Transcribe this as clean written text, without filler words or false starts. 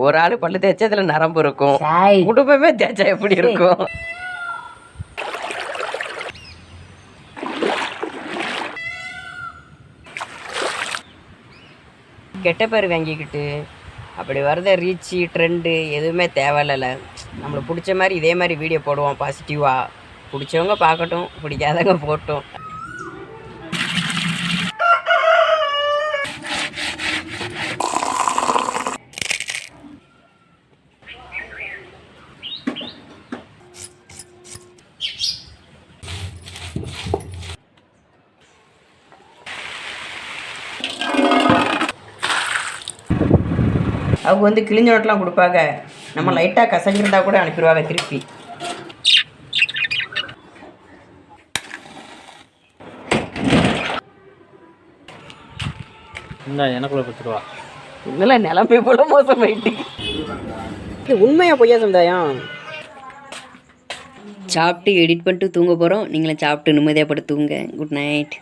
ஒரு ஆள் பல்லு தேய்ச்சதுல நரம்பு இருக்கும், குடும்பமே தேய்ச்சா எப்படி இருக்கும்? கெட்ட பேர் வாங்கிக்கிட்டு அப்படி வரத ரீச்சு ட்ரெண்டு எதுவுமே தேவையில்ல. நம்மளுக்கு பிடிச்ச மாதிரி இதே மாதிரி வீடியோ போடுவோம் பாசிட்டிவாக. பிடிச்சவங்க பார்க்கட்டும், பிடிக்காதவங்க போட்டோம். அவங்க வந்து கிழிஞ்ச நோட்டெலாம் கொடுப்பாங்க, நம்ம லைட்டாக கசங்கிருந்தா கூட அனுப்பிடுவாங்க திருப்பி. எனக்குள்ள கொடுத்துருவா. இல்லை, நிலமை போல மோசம் போயிட்டு. இது உண்மையா பொய்யா சமுதாயம்? சாப்பிட்டு எடிட் பண்ணிட்டு தூங்க போகிறோம். நீங்களும் சாப்பிட்டு நிம்மதியாக படுத்து தூங்க. Good night.